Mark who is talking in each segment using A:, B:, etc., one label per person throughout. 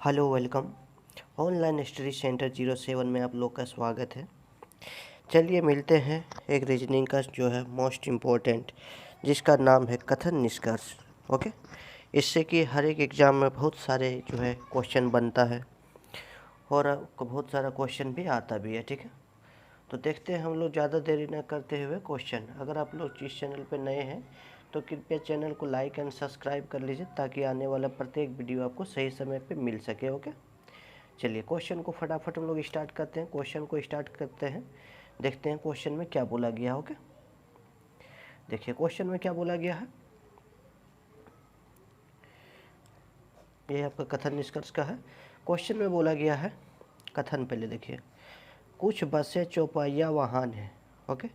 A: Hello welcome. Online study centre 07 में आप लोग का स्वागत है। चलिए मिलते हैं एक रीजनिंग का जो है मोस्ट इम्पोर्टेंट, जिसका नाम है कथन निष्कर्ष। ओके, इससे कि हर एक एग्ज़ाम में बहुत सारे जो है क्वेश्चन बनता है और बहुत सारा क्वेश्चन भी आता भी है। ठीक है, तो देखते हैं हम लोग ज़्यादा देरी न करते हुए क्वेश्चन। अगर आप लोग इस चैनल पर नए हैं तो कृपया चैनल को लाइक एंड सब्सक्राइब कर लीजिए, ताकि आने वाला प्रत्येक वीडियो आपको सही समय पे मिल सके। ओके, चलिए क्वेश्चन को फटाफट हम लोग स्टार्ट करते हैं। क्वेश्चन को स्टार्ट करते हैं, देखते हैं क्वेश्चन में क्या बोला गया। ओके, देखिए क्वेश्चन में क्या बोला गया है। ये आपका कथन निष्कर्ष का है। क्वेश्चन में बोला गया है, कथन पहले देखिए, कुछ बसें चौपाहिया वाहन है। ओके,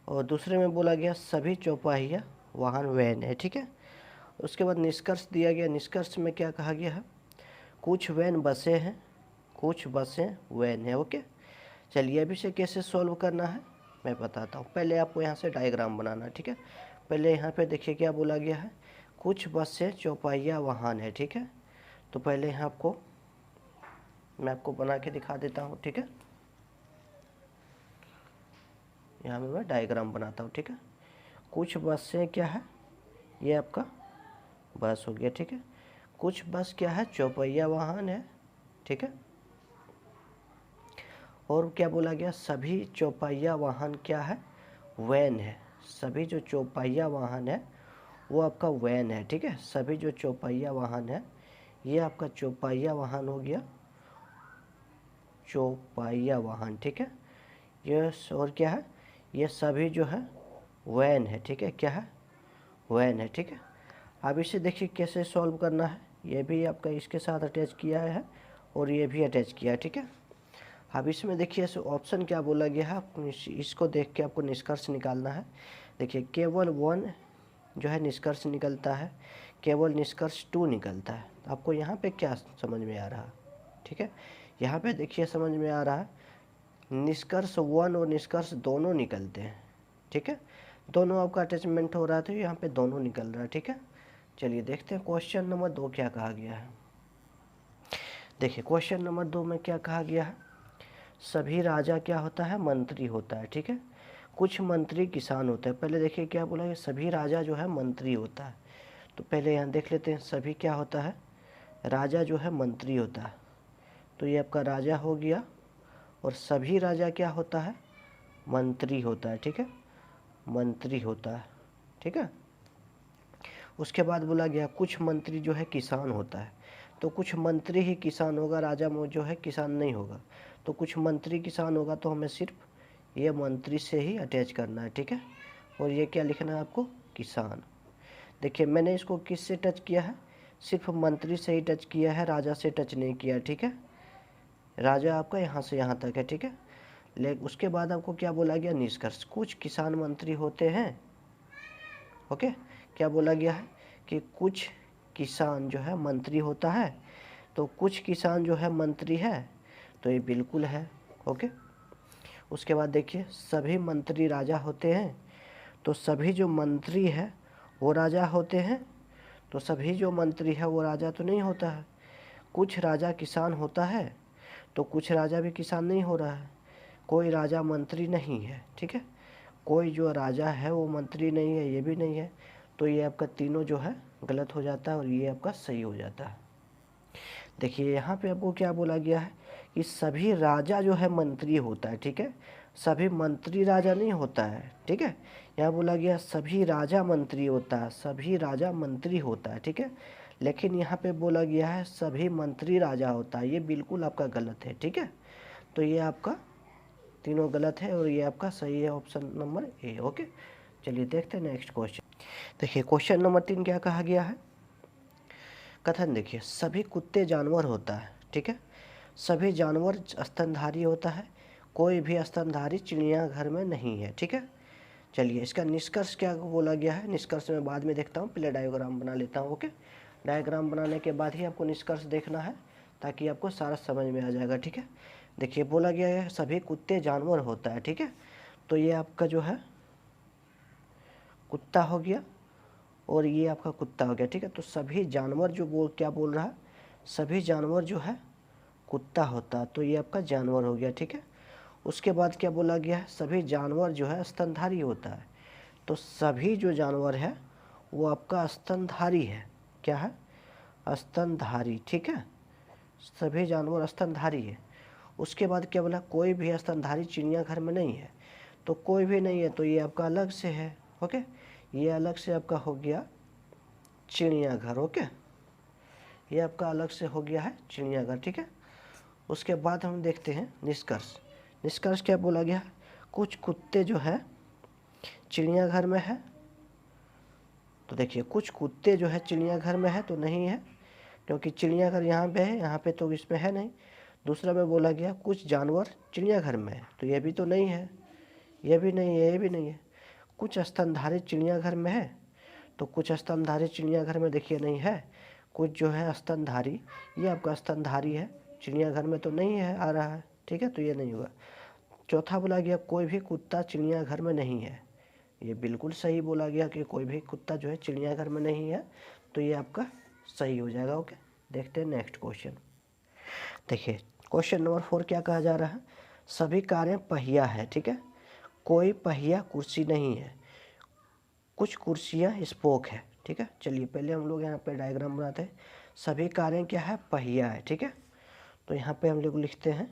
A: और दूसरे में बोला गया सभी चौपाहिया वाहन वैन है। ठीक है, उसके बाद निष्कर्ष दिया गया। निष्कर्ष में क्या कहा गया है, कुछ वैन बसें हैं, कुछ बसें वैन है। ओके, चलिए अभी से कैसे सॉल्व करना है मैं बताता हूँ। पहले आपको यहाँ से डायग्राम बनाना है। ठीक है, पहले यहाँ पे देखिए क्या बोला गया है, कुछ बसें चौपाहिया वाहन है। ठीक है, तो पहले यहाँ मैं आपको बना के दिखा देता हूँ। ठीक है, यहाँ पे मैं डायग्राम बनाता हूँ। ठीक है, कुछ बसें क्या है, ये आपका बस हो गया। ठीक है, कुछ बस क्या है, चौपहिया वाहन है। ठीक है, और क्या बोला गया, सभी चौपहिया वाहन क्या है, वैन है। सभी जो चौपहिया वाहन है वो आपका वैन है। ठीक है, सभी जो चौपहिया वाहन है ये आपका चौपहिया वाहन हो गया, चौपहिया वाहन। ठीक है, ये और क्या है, ये सभी जो है वैन है। ठीक है, क्या है, वैन है। ठीक है, अब इसे देखिए कैसे सॉल्व करना है। ये भी आपका इसके साथ अटैच किया है और ये भी अटैच किया है। ठीक है, अब इसमें देखिए ऑप्शन क्या बोला गया है, इसको देख के आपको निष्कर्ष निकालना है। देखिए केवल वन जो है निष्कर्ष निकलता है, केवल निष्कर्ष 2 निकलता है। आपको यहाँ पे क्या समझ में आ रहा है। ठीक है, यहाँ पे देखिए समझ में आ रहा है, निष्कर्ष 1 और निष्कर्ष दोनों निकलते हैं। ठीक है, दोनों आपका अटैचमेंट हो रहा था, यहाँ पे दोनों निकल रहा है। ठीक है, चलिए देखते हैं क्वेश्चन नंबर 2 क्या कहा गया है। देखिए क्वेश्चन नंबर 2 में क्या कहा गया है, सभी राजा क्या होता है, मंत्री होता है। ठीक है, कुछ मंत्री किसान होता है। पहले देखिए क्या बोला है, सभी राजा जो है मंत्री होता है। तो पहले यहाँ देख लेते हैं, सभी क्या होता है, राजा जो है मंत्री होता है। तो ये आपका राजा हो गया, और सभी राजा क्या होता है, मंत्री होता है। ठीक है, मंत्री होता है। ठीक है, उसके बाद बोला गया कुछ मंत्री जो है किसान होता है। तो कुछ मंत्री ही किसान होगा, राजा जो है किसान नहीं होगा। तो कुछ मंत्री किसान होगा, तो हमें सिर्फ ये मंत्री से ही अटैच करना है। ठीक है, और ये क्या लिखना है आपको, किसान। देखिए मैंने इसको किस से टच किया है, सिर्फ मंत्री से ही टच किया है, राजा से टच नहीं किया। ठीक है, राजा आपका यहाँ से यहाँ तक है। ठीक है, लेकिन उसके बाद आपको क्या बोला गया, निष्कर्ष, कुछ किसान मंत्री होते हैं। ओके, क्या बोला गया है कि कुछ किसान जो है मंत्री होता है। तो कुछ किसान जो है मंत्री है, तो ये बिल्कुल है। ओके, उसके बाद देखिए सभी मंत्री राजा होते हैं। तो सभी जो मंत्री है वो राजा होते हैं। तो सभी जो मंत्री है वो राजा तो नहीं होता है। कुछ राजा किसान होता है, तो कुछ राजा भी किसान नहीं हो रहा है। कोई राजा मंत्री नहीं है। ठीक है, कोई जो राजा है वो मंत्री नहीं है, ये भी नहीं है। तो ये आपका तीनों जो है गलत हो जाता है और ये आपका सही हो जाता है। देखिए यहाँ पे आपको क्या बोला गया है कि सभी राजा जो है मंत्री होता है। ठीक है, सभी मंत्री राजा नहीं होता है। ठीक है, यहाँ बोला गया सभी राजा मंत्री होता है, सभी राजा मंत्री होता है। ठीक है, लेकिन यहाँ पे बोला गया है सभी मंत्री राजा होता है, ये बिल्कुल आपका गलत है। ठीक है, तो ये आपका तीनों गलत है और ये आपका सही है, ऑप्शन नंबर ए। ओके, चलिए देखते हैं नेक्स्ट क्वेश्चन। देखिए क्वेश्चन नंबर 3 क्या कहा गया है, कथन देखिए, सभी कुत्ते जानवर होता है। ठीक है, सभी जानवर स्तनधारी होता है, कोई भी स्तनधारी चिड़िया घर में नहीं है। ठीक है, चलिए इसका निष्कर्ष क्या बोला गया है, निष्कर्ष में बाद में देखता हूँ, पहले डायग्राम बना लेता हूँ। ओके, डायग्राम बनाने के बाद ही आपको निष्कर्ष देखना है, ताकि आपको सारा समझ में आ जाएगा। ठीक है, देखिए बोला गया है सभी कुत्ते जानवर होता है। ठीक है, तो ये आपका जो है कुत्ता हो गया और ये आपका कुत्ता हो गया। ठीक है, तो सभी जानवर जो क्या बोल रहा है, सभी जानवर जो है कुत्ता होता, तो ये आपका जानवर हो गया, ठीक है। उसके बाद क्या बोला गया है, सभी जानवर जो है स्तनधारी होता है, तो सभी जो जानवर है वो आपका स्तनधारी है। क्या है? स्तनधारी, ठीक है। सभी जानवर स्तनधारी है। उसके बाद क्या बोला, कोई भी स्तनधारी चिड़ियाघर में नहीं है, तो कोई भी नहीं है तो ये आपका अलग से है। ओके, ये अलग से आपका हो गया चिड़ियाघर। ओके, ये आपका अलग से हो गया है चिड़ियाघर, ठीक है। उसके बाद हम देखते हैं निष्कर्ष। निष्कर्ष क्या बोला गया, कुछ कुत्ते जो है चिड़ियाघर में है, तो देखिए कुछ कुत्ते जो है चिड़ियाघर में है तो नहीं है, क्योंकि चिड़ियाघर यहाँ पे है, यहाँ पे तो इसमें है नहीं। दूसरा में बोला गया कुछ जानवर चिड़ियाघर में है, तो ये भी तो नहीं है, ये भी नहीं है, ये भी नहीं है। कुछ स्तनधारी चिड़ियाघर में है, तो कुछ स्तनधारी चिड़ियाघर में देखिए नहीं है। कुछ जो है स्तनधारी, ये आपका स्तनधारी है, चिड़ियाघर में तो नहीं है, आ रहा है, ठीक है, तो ये नहीं होगा। चौथा बोला गया कोई भी कुत्ता चिड़ियाघर में नहीं है, ये बिल्कुल सही बोला गया कि कोई भी कुत्ता जो है चिड़ियाघर में नहीं है, तो ये आपका सही हो जाएगा। ओके, देखते हैं नेक्स्ट क्वेश्चन। देखिए क्वेश्चन नंबर 4 क्या कहा जा रहा है, सभी कारें पहिया है, ठीक है, कोई पहिया कुर्सी नहीं है, कुछ कुर्सियाँ स्पोक है, ठीक है। चलिए पहले हम लोग यहाँ पे डायग्राम बनाते हैं। सभी कारें क्या है, पहिया है, ठीक है। तो यहाँ पे हम लोग लिखते हैं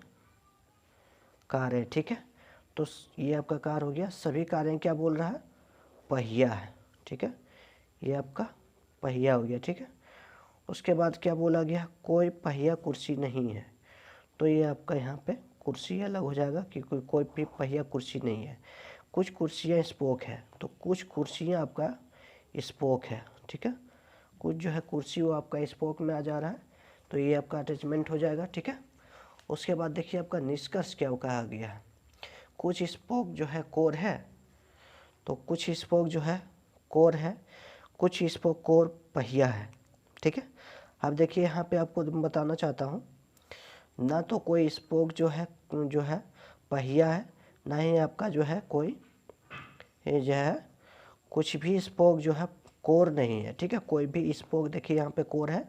A: कारें, ठीक है। तो ये आपका कार हो गया, सभी कारें क्या बोल रहा है, पहिया है, ठीक है, ये आपका पहिया हो गया, ठीक है। उसके बाद क्या बोला गया, कोई पहिया कुर्सी नहीं है, तो ये आपका यहाँ पे कुर्सी अलग हो जाएगा कि कोई भी पहिया कुर्सी नहीं है। कुछ कुर्सियाँ स्पोक है, तो कुछ कुर्सियाँ आपका स्पोक है, ठीक है। कुछ जो है कुर्सी वो आपका स्पोक में आ जा रहा है, तो ये आपका अटैचमेंट हो जाएगा, ठीक है। उसके बाद देखिए आपका निष्कर्ष क्या कहा गया है, कुछ स्पोक जो है कोर है, तो कुछ स्पोक जो है कोर है, कुछ स्पोक कोर पहिया है, ठीक है। अब देखिए यहाँ पे आपको बताना चाहता हूँ, ना तो कोई स्पोक जो है पहिया है, ना ही आपका जो है कोई ये जो है कुछ भी स्पोक जो है कोर नहीं है, ठीक है। कोई भी स्पोक देखिए यहाँ पे कोर है,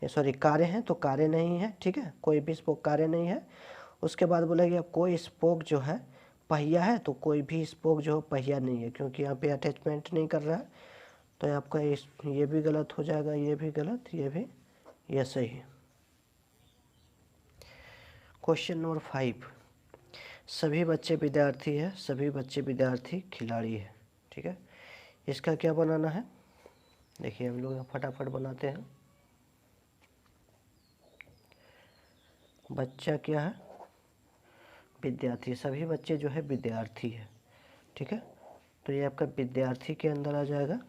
A: ये सॉरी कारें हैं तो कारें नहीं है, ठीक है, कोई भी स्पोक कारें नहीं है। उसके बाद बोलेगा कोई स्पोक जो है पहिया है, तो कोई भी स्पोक जो पहिया नहीं है, क्योंकि यहाँ पे अटैचमेंट नहीं कर रहा है, तो आपका ये भी गलत हो जाएगा, ये भी गलत, ये भी, ये सही। क्वेश्चन नंबर 5, सभी बच्चे विद्यार्थी है, सभी बच्चे विद्यार्थी खिलाड़ी है, ठीक है। इसका क्या बनाना है, देखिए हम लोग फटाफट बनाते हैं। बच्चा क्या है, विद्यार्थी, सभी बच्चे जो है विद्यार्थी है, ठीक है। तो ये आपका विद्यार्थी के अंदर आ जाएगा,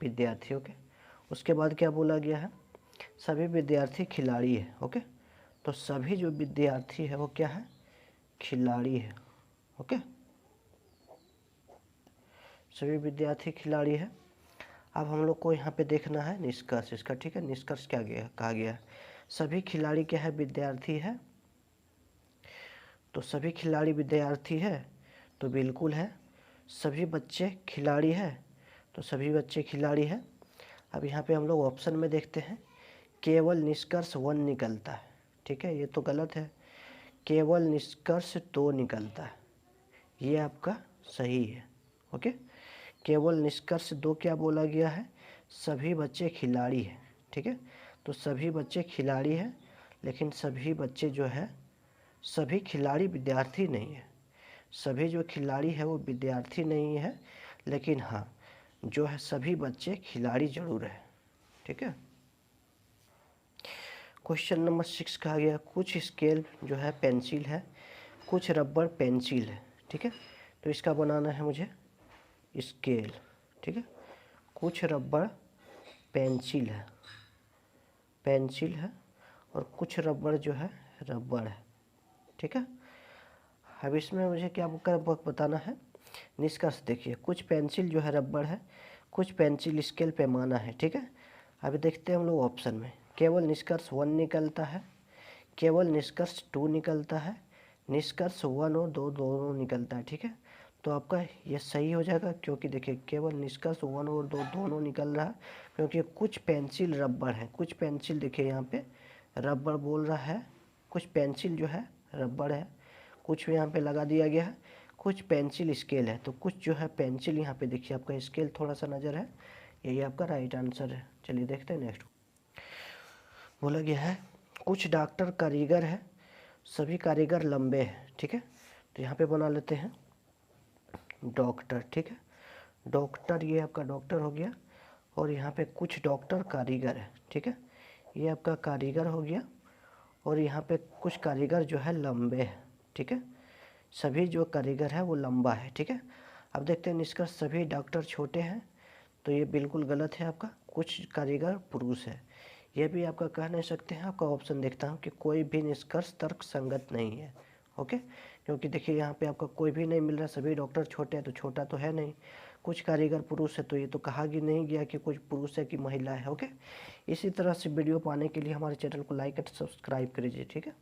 A: विद्यार्थी। ओके, उसके बाद क्या बोला गया है, सभी विद्यार्थी खिलाड़ी है। ओके, तो सभी जो विद्यार्थी है वो क्या है, खिलाड़ी है। ओके, सभी विद्यार्थी खिलाड़ी है। अब हम लोग को यहाँ पे देखना है निष्कर्ष इसका, ठीक है। निष्कर्ष क्या कहा गया है, सभी खिलाड़ी क्या है, विद्यार्थी है, तो सभी खिलाड़ी विद्यार्थी है, तो बिल्कुल है। सभी बच्चे खिलाड़ी है, तो सभी बच्चे खिलाड़ी है। अब यहाँ पे हम लोग ऑप्शन में देखते हैं, केवल निष्कर्ष 1 निकलता है, ठीक है, ये तो गलत है। केवल निष्कर्ष 2 निकलता है, ये आपका सही है। ओके, केवल निष्कर्ष 2 क्या बोला गया है, सभी बच्चे खिलाड़ी हैं, ठीक है। तो सभी बच्चे खिलाड़ी हैं, लेकिन सभी बच्चे जो है, सभी खिलाड़ी विद्यार्थी नहीं है। सभी जो खिलाड़ी है वो विद्यार्थी नहीं है, लेकिन हाँ जो है सभी बच्चे खिलाड़ी जरूर है, ठीक है। क्वेश्चन नंबर 6 कहा गया, कुछ स्केल जो है पेंसिल है, कुछ रबड़ पेंसिल है, ठीक है। तो इसका बनाना है मुझे स्केल, ठीक है। कुछ रबड़ पेंसिल है, पेंसिल है, और कुछ रबड़ जो है रबड़ है, ठीक है। अब इसमें मुझे क्या बताना है, निष्कर्ष देखिए, कुछ पेंसिल जो है रबड़ है, कुछ पेंसिल स्केल पैमाना है, ठीक है। अभी देखते हैं हम लोग ऑप्शन में, केवल निष्कर्ष 1 निकलता है, केवल निष्कर्ष 2 निकलता है, निष्कर्ष 1 और 2 दोनों निकलता है, ठीक है। तो आपका ये सही हो जाएगा, क्योंकि देखिए केवल निष्कर्ष 1 और 2 दोनों निकल रहा है, क्योंकि कुछ पेंसिल रबड़ है, कुछ पेंसिल देखिए यहाँ पे रबड़ बोल रहा है, कुछ पेंसिल जो है रबड़ है, कुछ यहाँ पे लगा दिया गया है, कुछ पेंसिल स्केल है। तो कुछ जो है पेंसिल यहाँ पे देखिए आपका स्केल थोड़ा सा नज़र है, यही आपका राइट आंसर है। चलिए देखते हैं नेक्स्ट। बोला गया है कुछ डॉक्टर कारीगर है, सभी कारीगर लंबे हैं, ठीक है। तो यहाँ पे बना लेते हैं डॉक्टर, ठीक है। डॉक्टर, ये आपका डॉक्टर हो गया, और यहाँ पे कुछ डॉक्टर कारीगर है, ठीक है। ये आपका कारीगर हो गया, और यहाँ पे कुछ कारीगर जो है लंबे हैं, ठीक है। सभी जो कारीगर है वो लंबा है, ठीक है। अब देखते हैं निष्कर्ष सभी डॉक्टर छोटे हैं, तो ये बिल्कुल गलत है आपका, कुछ कारीगर पुरुष है। ये भी आपका कह नहीं सकते हैं, आपका ऑप्शन देखता हूँ कि कोई भी निष्कर्ष तर्क संगत नहीं है, ओके। क्योंकि देखिए यहाँ पे आपका कोई भी नहीं मिल रहा, सभी डॉक्टर छोटे हैं, तो छोटा तो है नहीं, कुछ कारीगर पुरुष है, तो ये तो कहा कि नहीं गया कि कुछ पुरुष है कि महिला है, ओके। इसी तरह से वीडियो पाने के लिए हमारे चैनल को लाइक और सब्सक्राइब करिए, ठीक है।